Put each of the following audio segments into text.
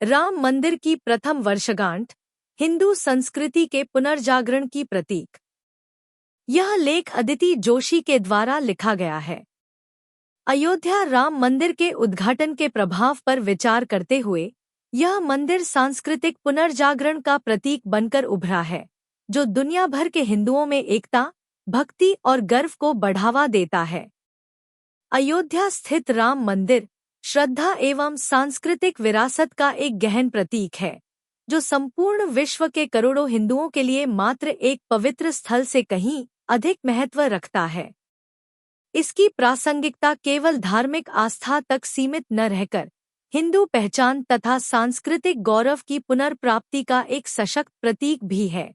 राम मंदिर की प्रथम वर्षगांठ, हिंदू संस्कृति के पुनर्जागरण की प्रतीक। यह लेख अदिति जोशी के द्वारा लिखा गया है। अयोध्या राम मंदिर के उद्घाटन के प्रभाव पर विचार करते हुए यह मंदिर सांस्कृतिक पुनर्जागरण का प्रतीक बनकर उभरा है, जो दुनिया भर के हिंदुओं में एकता, भक्ति और गर्व को बढ़ावा देता है। अयोध्या स्थित राम मंदिर श्रद्धा एवं सांस्कृतिक विरासत का एक गहन प्रतीक है, जो संपूर्ण विश्व के करोड़ों हिंदुओं के लिए मात्र एक पवित्र स्थल से कहीं अधिक महत्व रखता है। इसकी प्रासंगिकता केवल धार्मिक आस्था तक सीमित न रहकर हिंदू पहचान तथा सांस्कृतिक गौरव की पुनर्प्राप्ति का एक सशक्त प्रतीक भी है।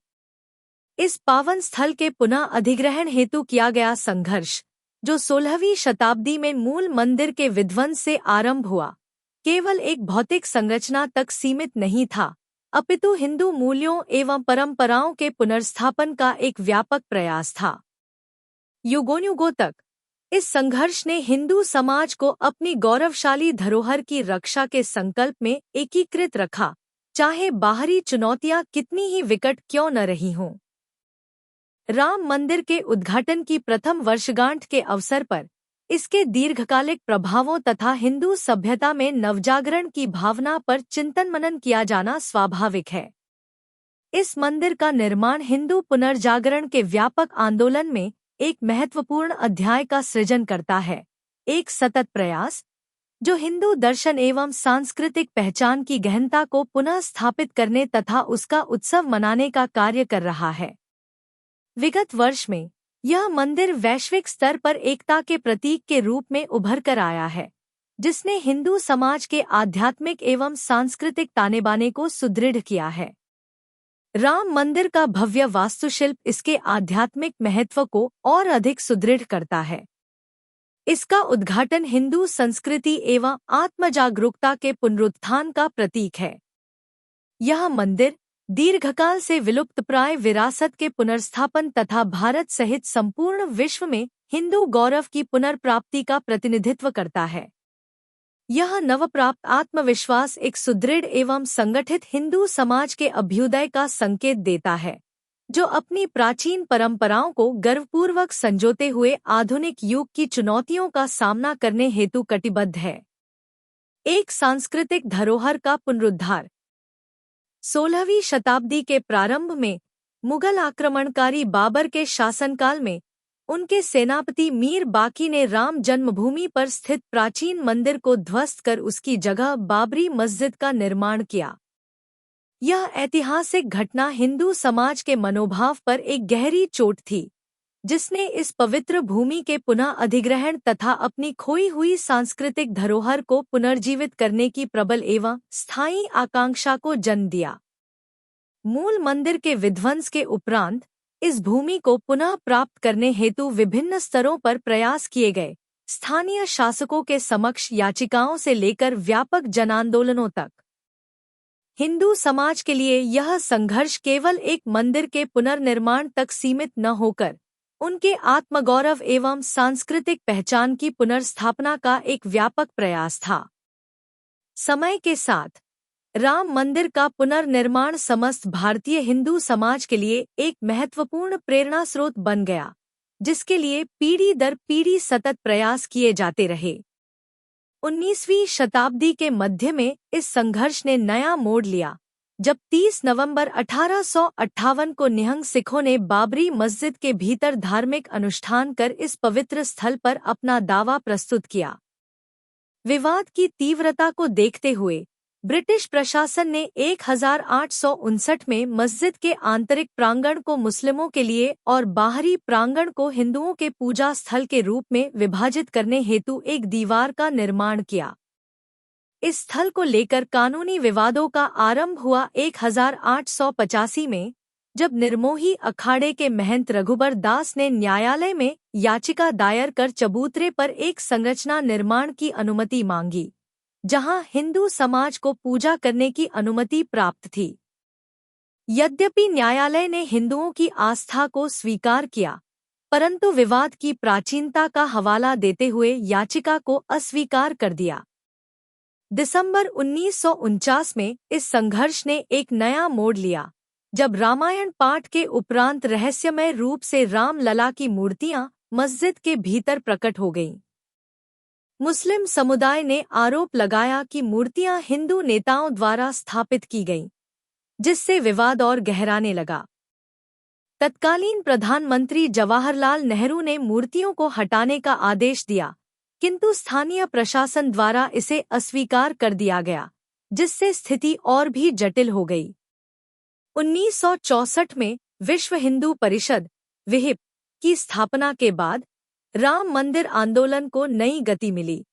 इस पावन स्थल के पुनः अधिग्रहण हेतु किया गया संघर्ष, जो 16वीं शताब्दी में मूल मंदिर के विध्वंस से आरंभ हुआ, केवल एक भौतिक संरचना तक सीमित नहीं था, अपितु हिंदू मूल्यों एवं परंपराओं के पुनर्स्थापन का एक व्यापक प्रयास था। युगों तक इस संघर्ष ने हिंदू समाज को अपनी गौरवशाली धरोहर की रक्षा के संकल्प में एकीकृत रखा, चाहे बाहरी चुनौतियां कितनी ही विकट क्यों न रही हों। राम मंदिर के उद्घाटन की प्रथम वर्षगांठ के अवसर पर इसके दीर्घकालिक प्रभावों तथा हिंदू सभ्यता में नवजागरण की भावना पर चिंतन मनन किया जाना स्वाभाविक है। इस मंदिर का निर्माण हिंदू पुनर्जागरण के व्यापक आंदोलन में एक महत्वपूर्ण अध्याय का सृजन करता है, एक सतत प्रयास जो हिंदू दर्शन एवं सांस्कृतिक पहचान की गहनता को पुनः स्थापित करने तथा उसका उत्सव मनाने का कार्य कर रहा है। विगत वर्ष में यह मंदिर वैश्विक स्तर पर एकता के प्रतीक के रूप में उभर कर आया है, जिसने हिंदू समाज के आध्यात्मिक एवं सांस्कृतिक तानेबाने को सुदृढ़ किया है। राम मंदिर का भव्य वास्तुशिल्प इसके आध्यात्मिक महत्व को और अधिक सुदृढ़ करता है। इसका उद्घाटन हिंदू संस्कृति एवं आत्मजागरूकता के पुनरुत्थान का प्रतीक है। यह मंदिर दीर्घकाल से विलुप्तप्राय विरासत के पुनर्स्थापन तथा भारत सहित संपूर्ण विश्व में हिंदू गौरव की पुनर्प्राप्ति का प्रतिनिधित्व करता है। यह नवप्राप्त आत्मविश्वास एक सुदृढ़ एवं संगठित हिंदू समाज के अभ्युदय का संकेत देता है, जो अपनी प्राचीन परंपराओं को गर्वपूर्वक संजोते हुए आधुनिक युग की चुनौतियों का सामना करने हेतु कटिबद्ध है। एक सांस्कृतिक धरोहर का पुनरुद्धार। 16वीं शताब्दी के प्रारंभ में मुगल आक्रमणकारी बाबर के शासनकाल में उनके सेनापति मीर बाकी ने राम जन्मभूमि पर स्थित प्राचीन मंदिर को ध्वस्त कर उसकी जगह बाबरी मस्जिद का निर्माण किया। यह ऐतिहासिक घटना हिंदू समाज के मनोभाव पर एक गहरी चोट थी, जिसने इस पवित्र भूमि के पुनः अधिग्रहण तथा अपनी खोई हुई सांस्कृतिक धरोहर को पुनर्जीवित करने की प्रबल एवं स्थायी आकांक्षा को जन्म दिया। मूल मंदिर के विध्वंस के उपरांत इस भूमि को पुनः प्राप्त करने हेतु विभिन्न स्तरों पर प्रयास किए गए, स्थानीय शासकों के समक्ष याचिकाओं से लेकर व्यापक जनांदोलनों तक। हिंदू समाज के लिए यह संघर्ष केवल एक मंदिर के पुनर्निर्माण तक सीमित न होकर उनके आत्मगौरव एवं सांस्कृतिक पहचान की पुनर्स्थापना का एक व्यापक प्रयास था। समय के साथ राम मंदिर का पुनर्निर्माण समस्त भारतीय हिंदू समाज के लिए एक महत्वपूर्ण प्रेरणा स्रोत बन गया, जिसके लिए पीढ़ी दर पीढ़ी सतत प्रयास किए जाते रहे। 19वीं शताब्दी के मध्य में इस संघर्ष ने नया मोड़ लिया, जब 30 नवंबर 1858 को निहंग सिखों ने बाबरी मस्जिद के भीतर धार्मिक अनुष्ठान कर इस पवित्र स्थल पर अपना दावा प्रस्तुत किया। विवाद की तीव्रता को देखते हुए ब्रिटिश प्रशासन ने 1859 में मस्जिद के आंतरिक प्रांगण को मुस्लिमों के लिए और बाहरी प्रांगण को हिंदुओं के पूजा स्थल के रूप में विभाजित करने हेतु एक दीवार का निर्माण किया। इस स्थल को लेकर कानूनी विवादों का आरंभ हुआ 1885 में, जब निर्मोही अखाड़े के महंत रघुबर दास ने न्यायालय में याचिका दायर कर चबूतरे पर एक संरचना निर्माण की अनुमति मांगी, जहां हिंदू समाज को पूजा करने की अनुमति प्राप्त थी। यद्यपि न्यायालय ने हिंदुओं की आस्था को स्वीकार किया, परंतु विवाद की प्राचीनता का हवाला देते हुए याचिका को अस्वीकार कर दिया। दिसंबर 1949 में इस संघर्ष ने एक नया मोड़ लिया, जब रामायण पाठ के उपरांत रहस्यमय रूप से राम लला की मूर्तियां मस्जिद के भीतर प्रकट हो गईं। मुस्लिम समुदाय ने आरोप लगाया कि मूर्तियां हिंदू नेताओं द्वारा स्थापित की गईं, जिससे विवाद और गहराने लगा। तत्कालीन प्रधानमंत्री जवाहरलाल नेहरू ने मूर्तियों को हटाने का आदेश दिया, किंतु स्थानीय प्रशासन द्वारा इसे अस्वीकार कर दिया गया, जिससे स्थिति और भी जटिल हो गई। 1964 में विश्व हिंदू परिषद (विहिप) की स्थापना के बाद राम मंदिर आंदोलन को नई गति मिली।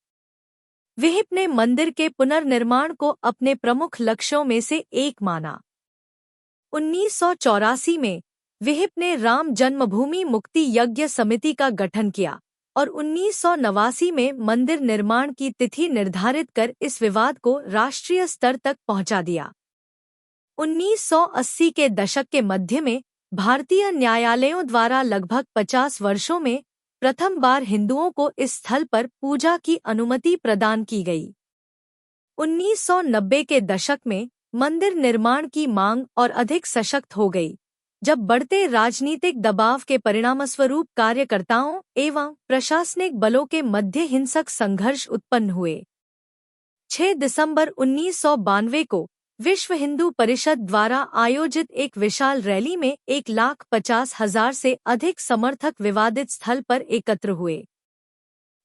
विहिप ने मंदिर के पुनर्निर्माण को अपने प्रमुख लक्ष्यों में से एक माना। 1984 में विहिप ने राम जन्मभूमि मुक्ति यज्ञ समिति का गठन किया और 1989 में मंदिर निर्माण की तिथि निर्धारित कर इस विवाद को राष्ट्रीय स्तर तक पहुंचा दिया। 1980 के दशक के मध्य में भारतीय न्यायालयों द्वारा लगभग 50 वर्षों में प्रथम बार हिंदुओं को इस स्थल पर पूजा की अनुमति प्रदान की गई। 1990 के दशक में मंदिर निर्माण की मांग और अधिक सशक्त हो गई, जब बढ़ते राजनीतिक दबाव के परिणामस्वरूप कार्यकर्ताओं एवं प्रशासनिक बलों के मध्य हिंसक संघर्ष उत्पन्न हुए। 6 दिसंबर 1992 को विश्व हिंदू परिषद द्वारा आयोजित एक विशाल रैली में 1,50,000 से अधिक समर्थक विवादित स्थल पर एकत्र हुए।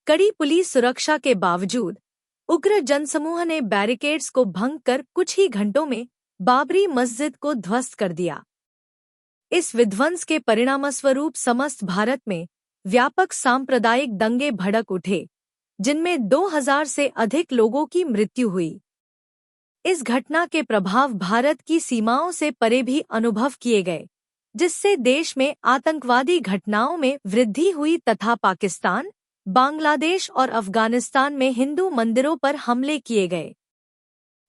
कड़ी पुलिस सुरक्षा के बावजूद उग्र जनसमूह ने बैरिकेड्स को भंग कर कुछ ही घंटों में बाबरी मस्जिद को ध्वस्त कर दिया। इस विध्वंस के परिणामस्वरूप समस्त भारत में व्यापक सांप्रदायिक दंगे भड़क उठे, जिनमें 2000 से अधिक लोगों की मृत्यु हुई। इस घटना के प्रभाव भारत की सीमाओं से परे भी अनुभव किए गए, जिससे देश में आतंकवादी घटनाओं में वृद्धि हुई तथा पाकिस्तान, बांग्लादेश और अफगानिस्तान में हिंदू मंदिरों पर हमले किए गए।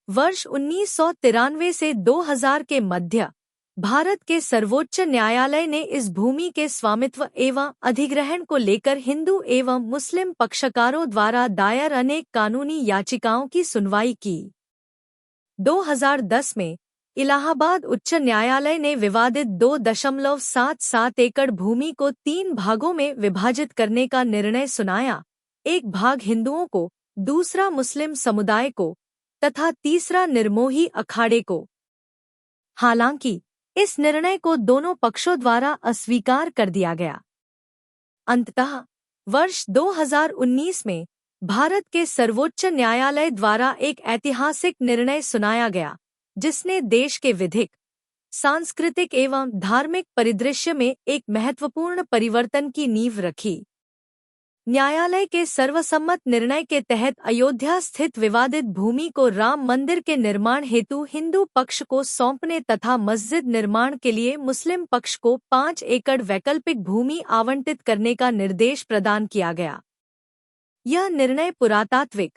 वर्ष 1993 से 2000 के मध्य भारत के सर्वोच्च न्यायालय ने इस भूमि के स्वामित्व एवं अधिग्रहण को लेकर हिंदू एवं मुस्लिम पक्षकारों द्वारा दायर अनेक कानूनी याचिकाओं की सुनवाई की। 2010 में इलाहाबाद उच्च न्यायालय ने विवादित 2.77 एकड़ भूमि को 3 भागों में विभाजित करने का निर्णय सुनाया, एक भाग हिंदुओं को, दूसरा मुस्लिम समुदाय को तथा तीसरा निर्मोही अखाड़े को। हालांकि इस निर्णय को दोनों पक्षों द्वारा अस्वीकार कर दिया गया। अंततः वर्ष 2019 में भारत के सर्वोच्च न्यायालय द्वारा एक ऐतिहासिक निर्णय सुनाया गया, जिसने देश के विधिक, सांस्कृतिक एवं धार्मिक परिदृश्य में एक महत्वपूर्ण परिवर्तन की नींव रखी। न्यायालय के सर्वसम्मत निर्णय के तहत अयोध्या स्थित विवादित भूमि को राम मंदिर के निर्माण हेतु हिंदू पक्ष को सौंपने तथा मस्जिद निर्माण के लिए मुस्लिम पक्ष को 5 एकड़ वैकल्पिक भूमि आवंटित करने का निर्देश प्रदान किया गया। यह निर्णय पुरातात्विक,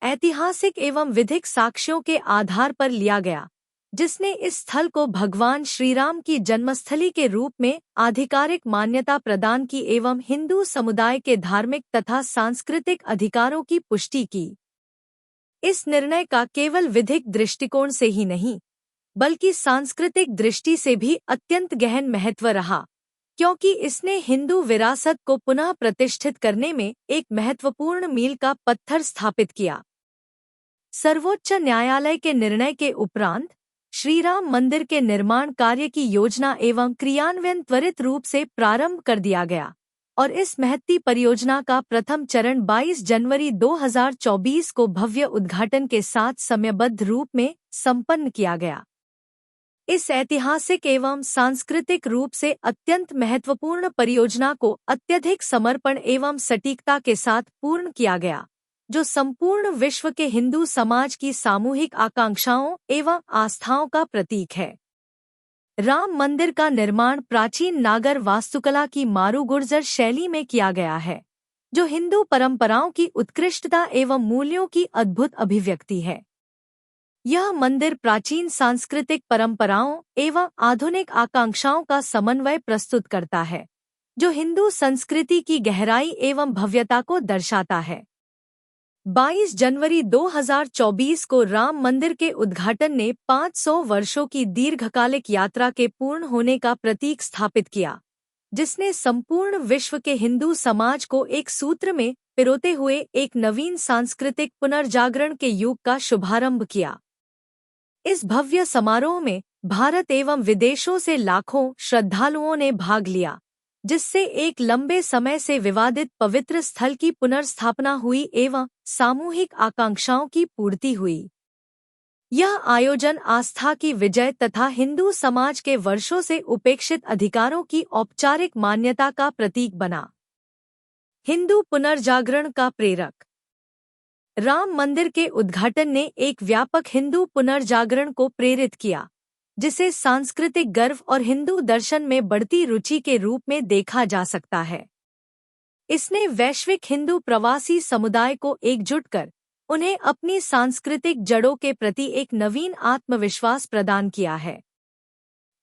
ऐतिहासिक एवं विधिक साक्ष्यों के आधार पर लिया गया, जिसने इस स्थल को भगवान श्रीराम की जन्मस्थली के रूप में आधिकारिक मान्यता प्रदान की एवं हिंदू समुदाय के धार्मिक तथा सांस्कृतिक अधिकारों की पुष्टि की। इस निर्णय का केवल विधिक दृष्टिकोण से ही नहीं, बल्कि सांस्कृतिक दृष्टि से भी अत्यंत गहन महत्व रहा, क्योंकि इसने हिंदू विरासत को पुनः प्रतिष्ठित करने में एक महत्वपूर्ण मील का पत्थर स्थापित किया। सर्वोच्च न्यायालय के निर्णय के उपरांत श्रीराम मंदिर के निर्माण कार्य की योजना एवं क्रियान्वयन त्वरित रूप से प्रारंभ कर दिया गया और इस महत्ती परियोजना का प्रथम चरण 22 जनवरी 2024 को भव्य उद्घाटन के साथ समयबद्ध रूप में संपन्न किया गया। इस ऐतिहासिक एवं सांस्कृतिक रूप से अत्यंत महत्वपूर्ण परियोजना को अत्यधिक समर्पण एवं सटीकता के साथ पूर्ण किया गया, जो संपूर्ण विश्व के हिंदू समाज की सामूहिक आकांक्षाओं एवं आस्थाओं का प्रतीक है। राम मंदिर का निर्माण प्राचीन नागर वास्तुकला की मारू गुर्जर शैली में किया गया है, जो हिंदू परंपराओं की उत्कृष्टता एवं मूल्यों की अद्भुत अभिव्यक्ति है। यह मंदिर प्राचीन सांस्कृतिक परंपराओं एवं आधुनिक आकांक्षाओं का समन्वय प्रस्तुत करता है, जो हिंदू संस्कृति की गहराई एवं भव्यता को दर्शाता है। 22 जनवरी 2024 को राम मंदिर के उद्घाटन ने 500 वर्षों की दीर्घकालिक यात्रा के पूर्ण होने का प्रतीक स्थापित किया, जिसने संपूर्ण विश्व के हिंदू समाज को एक सूत्र में पिरोते हुए एक नवीन सांस्कृतिक पुनर्जागरण के युग का शुभारंभ किया। इस भव्य समारोह में भारत एवं विदेशों से लाखों श्रद्धालुओं ने भाग लिया, जिससे एक लंबे समय से विवादित पवित्र स्थल की पुनर्स्थापना हुई एवं सामूहिक आकांक्षाओं की पूर्ति हुई। यह आयोजन आस्था की विजय तथा हिंदू समाज के वर्षों से उपेक्षित अधिकारों की औपचारिक मान्यता का प्रतीक बना। हिंदू पुनर्जागरण का प्रेरक। राम मंदिर के उद्घाटन ने एक व्यापक हिंदू पुनर्जागरण को प्रेरित किया, जिसे सांस्कृतिक गर्व और हिंदू दर्शन में बढ़ती रुचि के रूप में देखा जा सकता है। इसने वैश्विक हिंदू प्रवासी समुदाय को एकजुट कर उन्हें अपनी सांस्कृतिक जड़ों के प्रति एक नवीन आत्मविश्वास प्रदान किया है।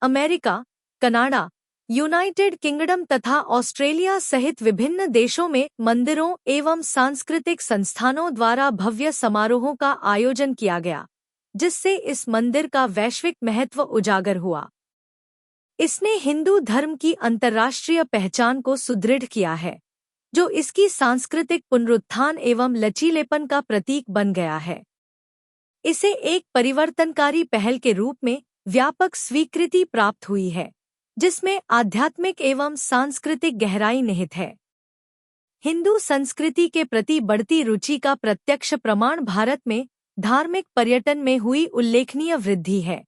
अमेरिका, कनाडा, यूनाइटेड किंगडम तथा ऑस्ट्रेलिया सहित विभिन्न देशों में मंदिरों एवं सांस्कृतिक संस्थानों द्वारा भव्य समारोहों का आयोजन किया गया, जिससे इस मंदिर का वैश्विक महत्व उजागर हुआ। इसने हिंदू धर्म की अंतर्राष्ट्रीय पहचान को सुदृढ़ किया है, जो इसकी सांस्कृतिक पुनरुत्थान एवं लचीलेपन का प्रतीक बन गया है। इसे एक परिवर्तनकारी पहल के रूप में व्यापक स्वीकृति प्राप्त हुई है, जिसमें आध्यात्मिक एवं सांस्कृतिक गहराई निहित है। हिंदू संस्कृति के प्रति बढ़ती रुचि का प्रत्यक्ष प्रमाण भारत में धार्मिक पर्यटन में हुई उल्लेखनीय वृद्धि है,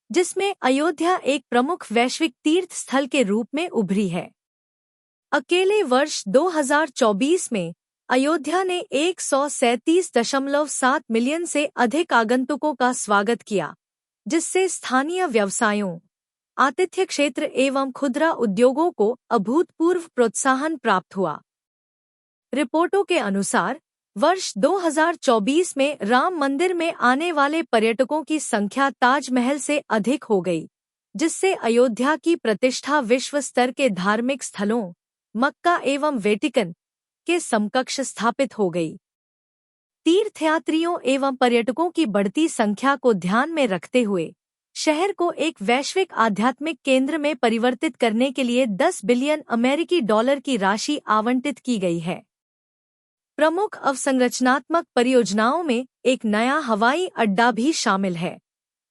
जिसमें अयोध्या एक प्रमुख वैश्विक तीर्थ स्थल के रूप में उभरी है। अकेले वर्ष 2024 में अयोध्या ने 137.7 मिलियन से अधिक आगंतुकों का स्वागत किया, जिससे स्थानीय व्यवसायों, आतिथ्य क्षेत्र एवं खुदरा उद्योगों को अभूतपूर्व प्रोत्साहन प्राप्त हुआ। रिपोर्टों के अनुसार वर्ष 2024 में राम मंदिर में आने वाले पर्यटकों की संख्या ताजमहल से अधिक हो गई, जिससे अयोध्या की प्रतिष्ठा विश्व स्तर के धार्मिक स्थलों, मक्का एवं वेटिकन के समकक्ष स्थापित हो गई। तीर्थयात्रियों एवं पर्यटकों की बढ़ती संख्या को ध्यान में रखते हुए शहर को एक वैश्विक आध्यात्मिक केंद्र में परिवर्तित करने के लिए 10 बिलियन अमेरिकी डॉलर की राशि आवंटित की गई है। प्रमुख अवसंरचनात्मक परियोजनाओं में एक नया हवाई अड्डा भी शामिल है,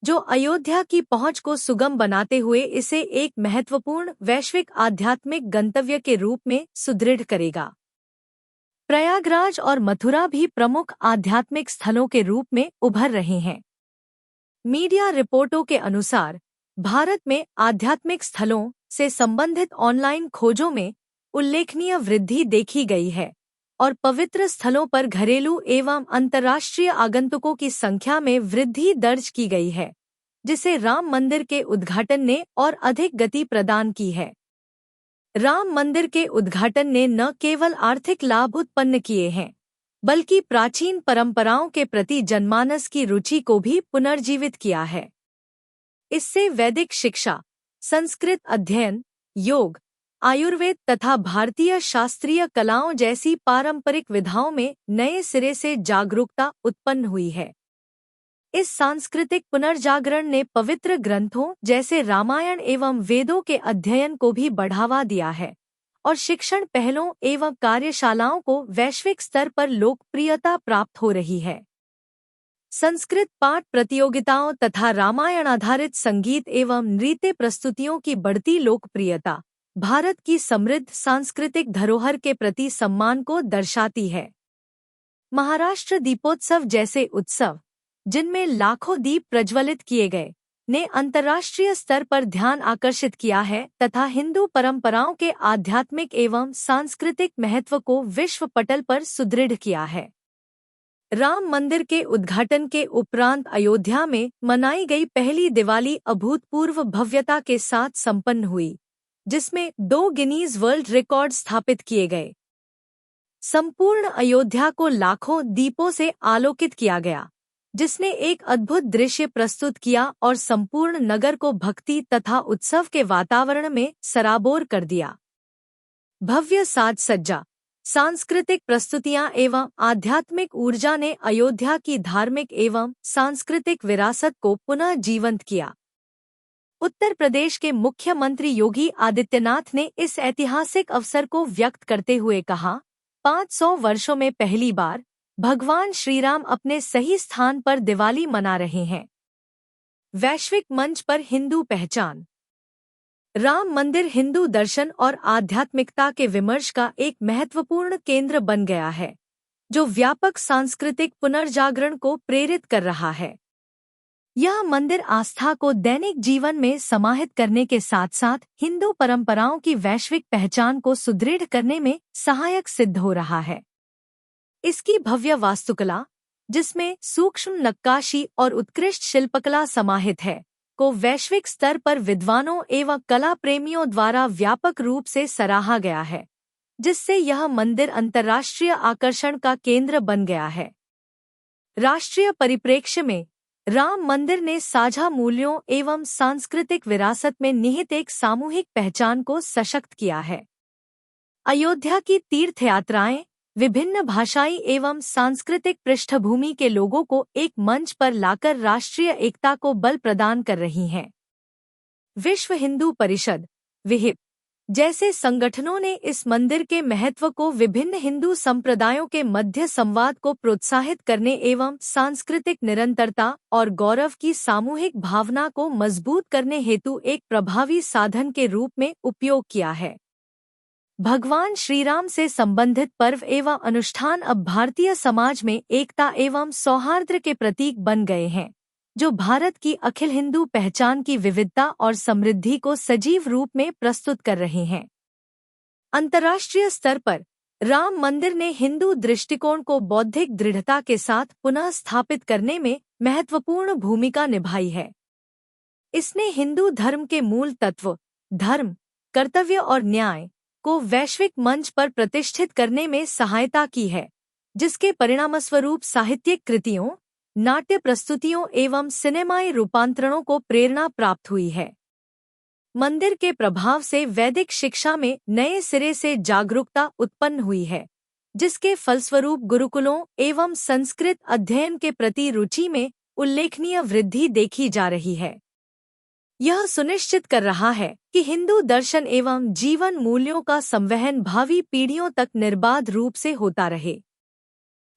जो अयोध्या की पहुंच को सुगम बनाते हुए इसे एक महत्वपूर्ण वैश्विक आध्यात्मिक गंतव्य के रूप में सुदृढ़ करेगा। प्रयागराज और मथुरा भी प्रमुख आध्यात्मिक स्थलों के रूप में उभर रहे हैं। मीडिया रिपोर्टों के अनुसार भारत में आध्यात्मिक स्थलों से संबंधित ऑनलाइन खोजों में उल्लेखनीय वृद्धि देखी गई है और पवित्र स्थलों पर घरेलू एवं अंतर्राष्ट्रीय आगंतुकों की संख्या में वृद्धि दर्ज की गई है, जिसे राम मंदिर के उद्घाटन ने और अधिक गति प्रदान की है। राम मंदिर के उद्घाटन ने न केवल आर्थिक लाभ उत्पन्न किए हैं, बल्कि प्राचीन परंपराओं के प्रति जनमानस की रुचि को भी पुनर्जीवित किया है। इससे वैदिक शिक्षा, संस्कृत अध्ययन, योग, आयुर्वेद तथा भारतीय शास्त्रीय कलाओं जैसी पारंपरिक विधाओं में नए सिरे से जागरूकता उत्पन्न हुई है। इस सांस्कृतिक पुनर्जागरण ने पवित्र ग्रंथों जैसे रामायण एवं वेदों के अध्ययन को भी बढ़ावा दिया है और शिक्षण पहलों एवं कार्यशालाओं को वैश्विक स्तर पर लोकप्रियता प्राप्त हो रही है। संस्कृत पाठ प्रतियोगिताओं तथा रामायण आधारित संगीत एवं नृत्य प्रस्तुतियों की बढ़ती लोकप्रियता भारत की समृद्ध सांस्कृतिक धरोहर के प्रति सम्मान को दर्शाती है। महाराष्ट्र दीपोत्सव जैसे उत्सव, जिनमें लाखों दीप प्रज्वलित किए गए, ने अंतर्राष्ट्रीय स्तर पर ध्यान आकर्षित किया है तथा हिंदू परंपराओं के आध्यात्मिक एवं सांस्कृतिक महत्व को विश्व पटल पर सुदृढ़ किया है। राम मंदिर के उद्घाटन के उपरांत अयोध्या में मनाई गई पहली दिवाली अभूतपूर्व भव्यता के साथ संपन्न हुई, जिसमें 2 गिनीज वर्ल्ड रिकॉर्ड स्थापित किए गए। संपूर्ण अयोध्या को लाखों दीपों से आलोकित किया गया, जिसने एक अद्भुत दृश्य प्रस्तुत किया और संपूर्ण नगर को भक्ति तथा उत्सव के वातावरण में सराबोर कर दिया। भव्य साज सज्जा, सांस्कृतिक प्रस्तुतियां एवं आध्यात्मिक ऊर्जा ने अयोध्या की धार्मिक एवं सांस्कृतिक विरासत को पुनः जीवंत किया। उत्तर प्रदेश के मुख्यमंत्री योगी आदित्यनाथ ने इस ऐतिहासिक अवसर को व्यक्त करते हुए कहा, 500 वर्षों में पहली बार भगवान श्रीराम अपने सही स्थान पर दिवाली मना रहे हैं। वैश्विक मंच पर हिंदू पहचान। राम मंदिर हिंदू दर्शन और आध्यात्मिकता के विमर्श का एक महत्वपूर्ण केंद्र बन गया है, जो व्यापक सांस्कृतिक पुनर्जागरण को प्रेरित कर रहा है। यह मंदिर आस्था को दैनिक जीवन में समाहित करने के साथ साथ हिंदू परंपराओं की वैश्विक पहचान को सुदृढ़ करने में सहायक सिद्ध हो रहा है। इसकी भव्य वास्तुकला, जिसमें सूक्ष्म नक्काशी और उत्कृष्ट शिल्पकला समाहित है, को वैश्विक स्तर पर विद्वानों एवं कला प्रेमियों द्वारा व्यापक रूप से सराहा गया है, जिससे यह मंदिर अंतर्राष्ट्रीय आकर्षण का केंद्र बन गया है। राष्ट्रीय परिप्रेक्ष्य में राम मंदिर ने साझा मूल्यों एवं सांस्कृतिक विरासत में निहित एक सामूहिक पहचान को सशक्त किया है। अयोध्या की तीर्थयात्राएं विभिन्न भाषाई एवं सांस्कृतिक पृष्ठभूमि के लोगों को एक मंच पर लाकर राष्ट्रीय एकता को बल प्रदान कर रही हैं। विश्व हिंदू परिषद (विहिप) जैसे संगठनों ने इस मंदिर के महत्व को विभिन्न हिंदू संप्रदायों के मध्य संवाद को प्रोत्साहित करने एवं सांस्कृतिक निरंतरता और गौरव की सामूहिक भावना को मजबूत करने हेतु एक प्रभावी साधन के रूप में उपयोग किया है। भगवान श्रीराम से संबंधित पर्व एवं अनुष्ठान अब भारतीय समाज में एकता एवं सौहार्द के प्रतीक बन गए हैं, जो भारत की अखिल हिंदू पहचान की विविधता और समृद्धि को सजीव रूप में प्रस्तुत कर रहे हैं। अंतर्राष्ट्रीय स्तर पर राम मंदिर ने हिंदू दृष्टिकोण को बौद्धिक दृढ़ता के साथ पुनः स्थापित करने में महत्वपूर्ण भूमिका निभाई है। इसने हिंदू धर्म के मूल तत्व धर्म, कर्तव्य और न्याय को वैश्विक मंच पर प्रतिष्ठित करने में सहायता की है, जिसके परिणामस्वरूप साहित्यिक कृतियों, नाट्य प्रस्तुतियों एवं सिनेमाई रूपांतरणों को प्रेरणा प्राप्त हुई है। मंदिर के प्रभाव से वैदिक शिक्षा में नए सिरे से जागरूकता उत्पन्न हुई है, जिसके फलस्वरूप गुरुकुलों एवं संस्कृत अध्ययन के प्रति रुचि में उल्लेखनीय वृद्धि देखी जा रही है। यह सुनिश्चित कर रहा है कि हिंदू दर्शन एवं जीवन मूल्यों का संवहन भावी पीढ़ियों तक निर्बाध रूप से होता रहे।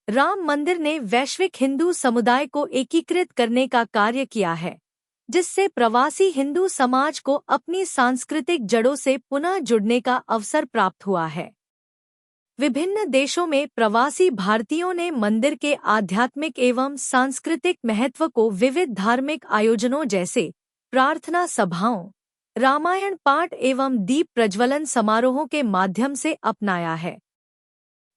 राम मंदिर ने वैश्विक हिंदू समुदाय को एकीकृत करने का कार्य किया है, जिससे प्रवासी हिंदू समाज को अपनी सांस्कृतिक जड़ों से पुनः जुड़ने का अवसर प्राप्त हुआ है। विभिन्न देशों में प्रवासी भारतीयों ने मंदिर के आध्यात्मिक एवं सांस्कृतिक महत्व को विविध धार्मिक आयोजनों जैसे प्रार्थना सभाओं, रामायण पाठ एवं दीप प्रज्वलन समारोहों के माध्यम से अपनाया है।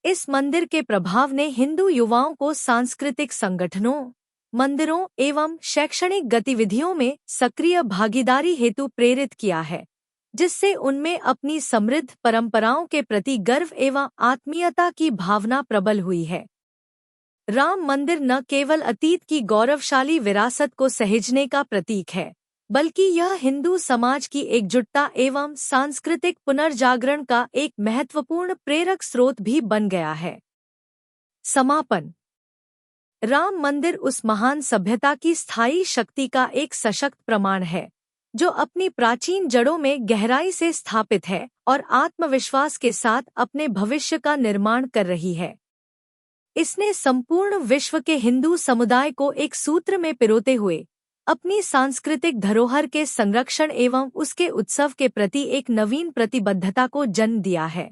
इस मंदिर के प्रभाव ने हिंदू युवाओं को सांस्कृतिक संगठनों, मंदिरों एवं शैक्षणिक गतिविधियों में सक्रिय भागीदारी हेतु प्रेरित किया है, जिससे उनमें अपनी समृद्ध परंपराओं के प्रति गर्व एवं आत्मीयता की भावना प्रबल हुई है। राम मंदिर न केवल अतीत की गौरवशाली विरासत को सहेजने का प्रतीक है, बल्कि यह हिंदू समाज की एकजुटता एवं सांस्कृतिक पुनर्जागरण का एक महत्वपूर्ण प्रेरक स्रोत भी बन गया है। समापन। राम मंदिर उस महान सभ्यता की स्थायी शक्ति का एक सशक्त प्रमाण है, जो अपनी प्राचीन जड़ों में गहराई से स्थापित है और आत्मविश्वास के साथ अपने भविष्य का निर्माण कर रही है। इसने संपूर्ण विश्व के हिंदू समुदाय को एक सूत्र में पिरोते हुए अपनी सांस्कृतिक धरोहर के संरक्षण एवं उसके उत्सव के प्रति एक नवीन प्रतिबद्धता को जन्म दिया है।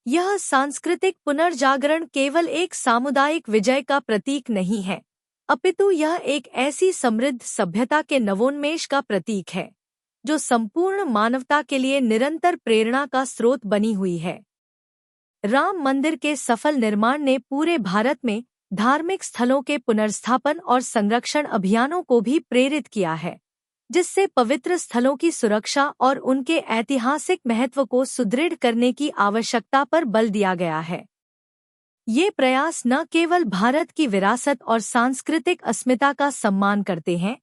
यह सांस्कृतिक पुनर्जागरण केवल एक सामुदायिक विजय का प्रतीक नहीं है, अपितु यह एक ऐसी समृद्ध सभ्यता के नवोन्मेष का प्रतीक है, जो संपूर्ण मानवता के लिए निरंतर प्रेरणा का स्रोत बनी हुई है। राम मंदिर के सफल निर्माण ने पूरे भारत में धार्मिक स्थलों के पुनर्स्थापन और संरक्षण अभियानों को भी प्रेरित किया है, जिससे पवित्र स्थलों की सुरक्षा और उनके ऐतिहासिक महत्व को सुदृढ़ करने की आवश्यकता पर बल दिया गया है। ये प्रयास न केवल भारत की विरासत और सांस्कृतिक अस्मिता का सम्मान करते हैं,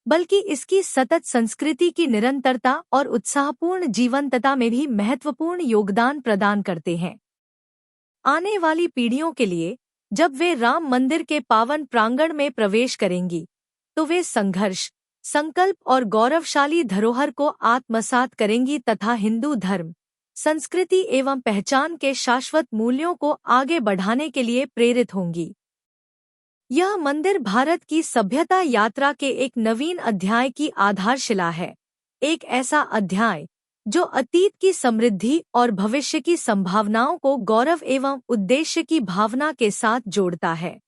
बल्कि इसकी सतत संस्कृति की निरंतरता और उत्साहपूर्ण जीवंतता में भी महत्वपूर्ण योगदान प्रदान करते हैं। आने वाली पीढ़ियों के लिए जब वे राम मंदिर के पावन प्रांगण में प्रवेश करेंगी तो वे संघर्ष, संकल्प और गौरवशाली धरोहर को आत्मसात करेंगी तथा हिंदू धर्म, संस्कृति एवं पहचान के शाश्वत मूल्यों को आगे बढ़ाने के लिए प्रेरित होंगी। यह मंदिर भारत की सभ्यता यात्रा के एक नवीन अध्याय की आधारशिला है, एक ऐसा अध्याय जो अतीत की समृद्धि और भविष्य की संभावनाओं को गौरव एवं उद्देश्य की भावना के साथ जोड़ता है।